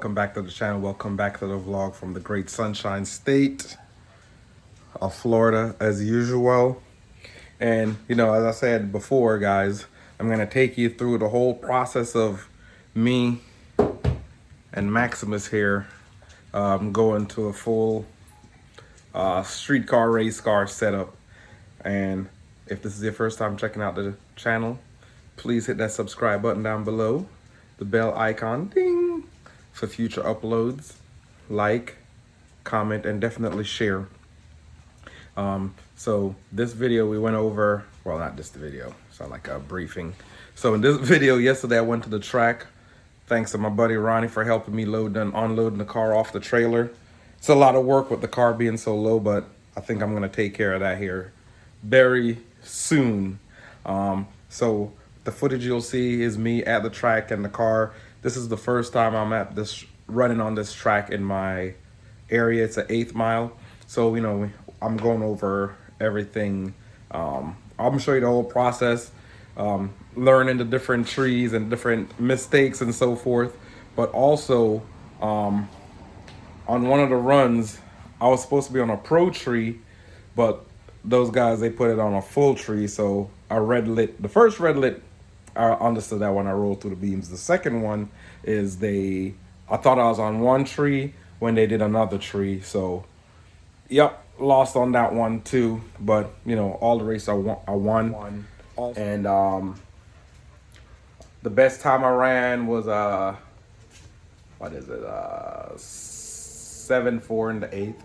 welcome back to the channel. Welcome back to the vlog from the great Sunshine State of Florida as usual. And you know, as I said before, guys, I'm gonna take you through the whole process of me and Maximus here going to a full street car race car setup. And if this is your first time checking out the channel, please hit that subscribe button down below, the bell icon, ding, for future uploads. Like, comment, and definitely share. So this video we went over, well, not this video, sound like a briefing. So in this video yesterday I went to the track. Thanks to my buddy Ronnie for helping me unloading the car off the trailer. It's a lot of work with the car being so low, but I think I'm gonna take care of that here very soon. So the footage you'll see is me at the track and the car. This is the first time I'm at this, running on this track in my area. It's an 8th mile. So, you know, I'm going over everything. I'm gonna show you the whole process, learning the different trees and different mistakes and so forth. But also, on one of the runs, I was supposed to be on a pro tree, but those guys, they put it on a full tree. So I red lit, the first red lit, I understood that when I rolled through the beams. The second one is I thought I was on one tree when they did another tree. So, yep, lost on that one too. But, you know, all the races I won. And the best time I ran was, what is it, 7.4 in the 8th.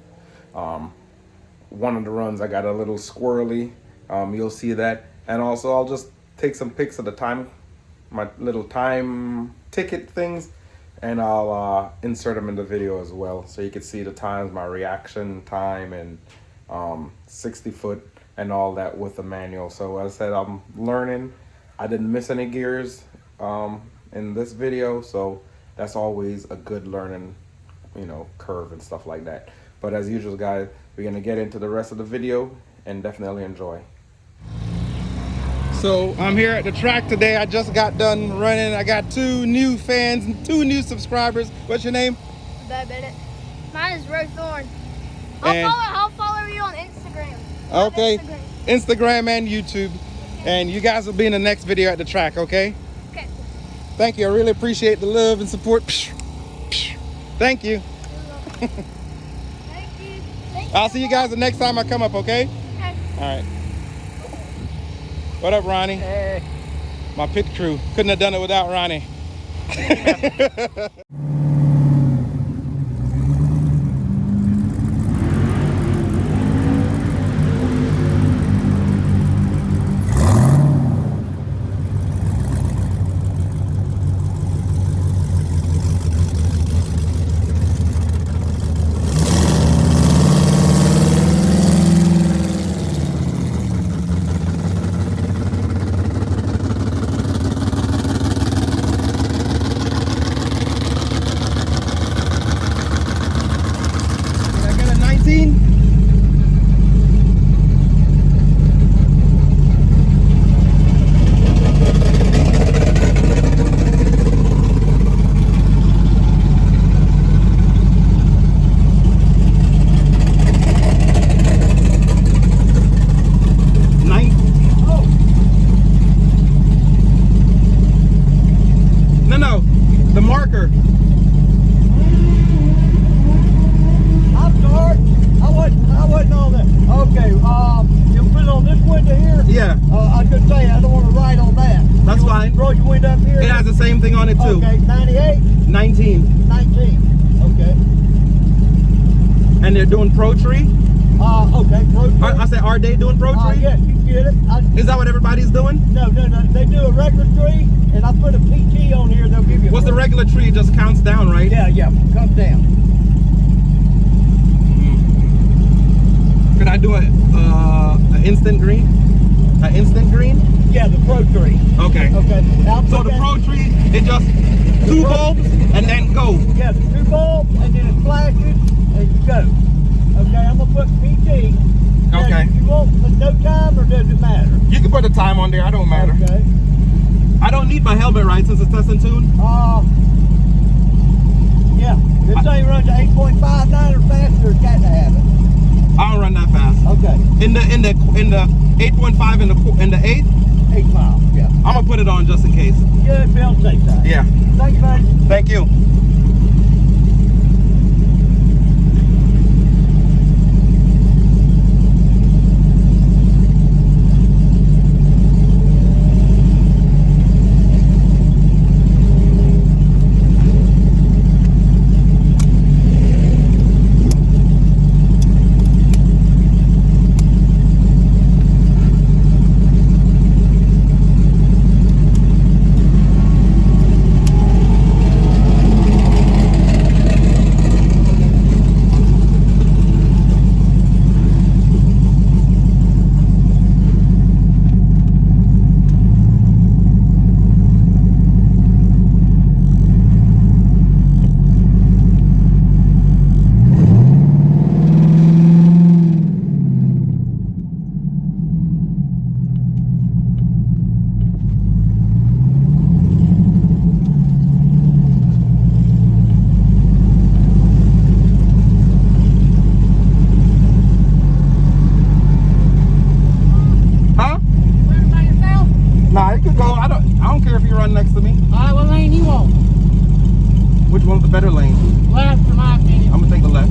One of the runs I got a little squirrely. You'll see that. And also I'll just take some pics of the time, my little time ticket things, and I'll insert them in the video as well, so you can see the times, my reaction time, and 60 foot and all that with the manual. So as I said, I'm learning. I didn't miss any gears in this video, so that's always a good learning, you know, curve and stuff like that. But as usual, guys, we're gonna get into the rest of the video and definitely enjoy. So I'm here at the track today. I just got done running. I got 2 new fans and 2 new subscribers. What's your name? Bennett. Mine is Rose Thorn. And I'll follow you on Instagram. Okay, Instagram and YouTube. And you guys will be in the next video at the track, okay? Okay. Thank you. I really appreciate the love and support. Thank you. Thank you. I'll see you guys the next time I come up, okay? Okay. All right. What up, Ronnie? Hey. My pit crew. Couldn't have done it without Ronnie. The marker. I'm sorry. I wasn't on that. Okay, you put it on this window here? Yeah. I was gonna say I don't want to write on that. That's fine. Roll your window up here. It has the same thing on it too. Okay, 98? 19. 19. Okay. And they're doing pro tree? Okay, pro tree. I said, are they doing pro tree? Yes, you get it. Is that what everybody's doing? No. They do a regular tree, and I put a PT on here. They'll give you. What's the regular tree? It just counts down, right? Yeah, comes down. Could I do an instant green? An instant green? Yeah, the pro tree. Okay. Okay. Now So the pro tree, it just 2 bulbs and then go. Yeah, the 2 bulbs, and then it flashes, and you go. Okay, I'm gonna put PT. Now, Okay. You want no time, or does it matter? You can put the time on there. I don't matter. Okay. I don't need my helmet, right, since it's test and tune? Yeah. This thing runs to 8.59 or faster, it's got to have it. I don't run that fast. Okay. In the 8.5 in the 8th, 8 miles, yeah. I'm gonna put it on just in case. Yeah, be on the safe side. Yeah. Thank you, buddy. Thank you. Nah, it could go. I don't care if you run next to me. Alright, what lane you want? Which one's the better lane? Left, in my opinion. I'm gonna take the left.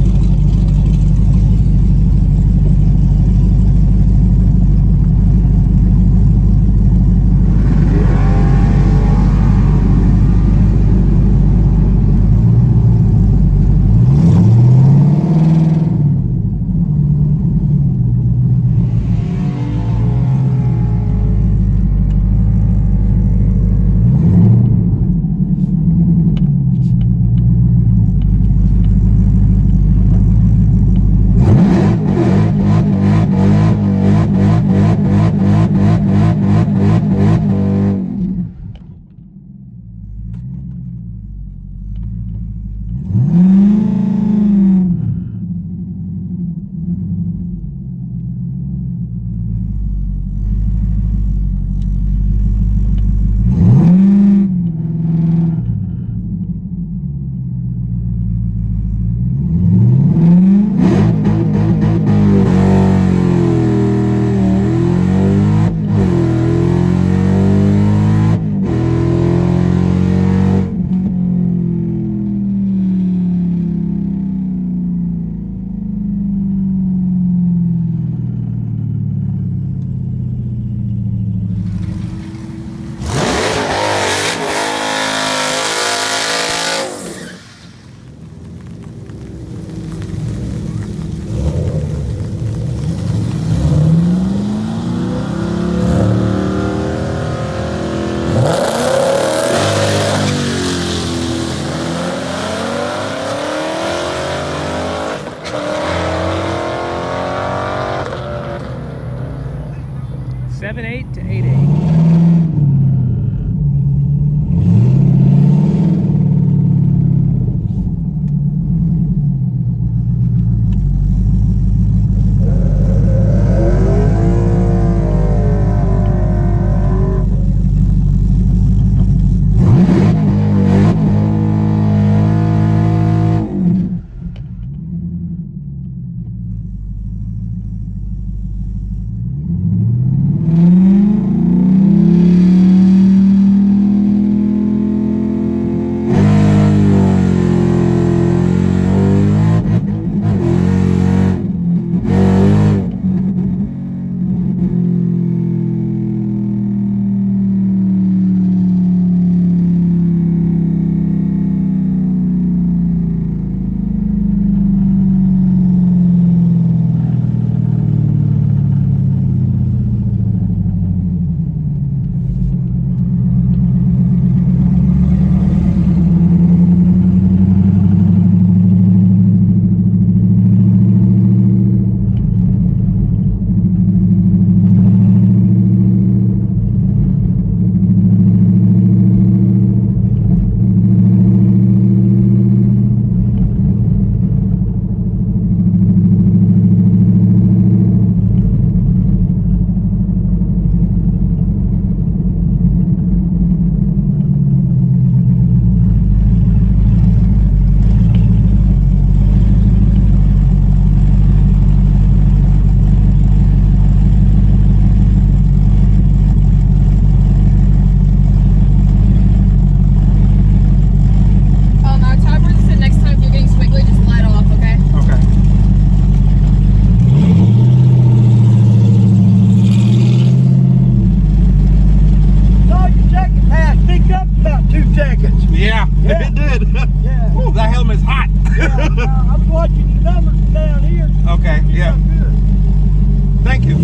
Yeah, Yeah. it did. Yeah. Ooh, that helmet's hot. Yeah, I'm watching your numbers from down here. Okay, You yeah. done good. Thank you.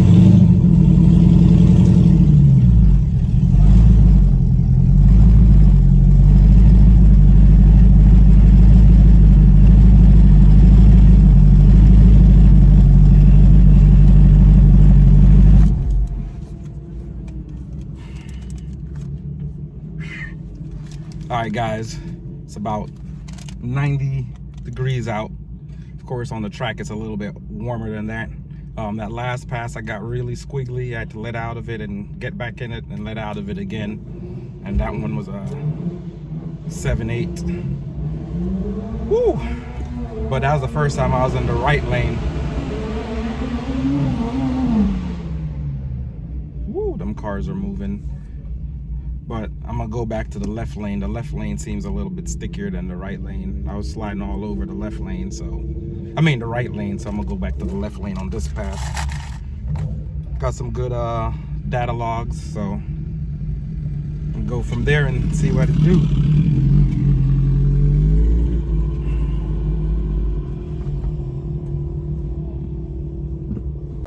All right, guys, it's about 90 degrees out. Of course, on the track, it's a little bit warmer than that. That last pass, I got really squiggly. I had to let out of it and get back in it and let out of it again. And that one was a 7.8. Woo! But that was the first time I was in the right lane. Woo, them cars are moving. But I'm gonna go back to the left lane. The left lane seems a little bit stickier than the right lane. I was sliding all over the left lane, the right lane, so I'm gonna go back to the left lane on this pass. Got some good data logs, so I'll go from there and see what it do.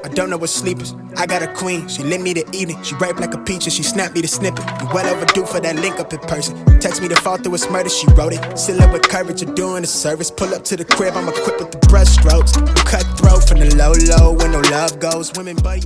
I don't know what sleep is. I got a queen, she lit me to evening. She ripe like a peach and she snapped me the snippet. You well overdue for that link up in person. Text me to fall through a murder, she wrote it. Still up with courage, you're doing a service. Pull up to the crib, I'm equipped with the brush strokes. Cutthroat from the low, when no love goes. Women, buddy.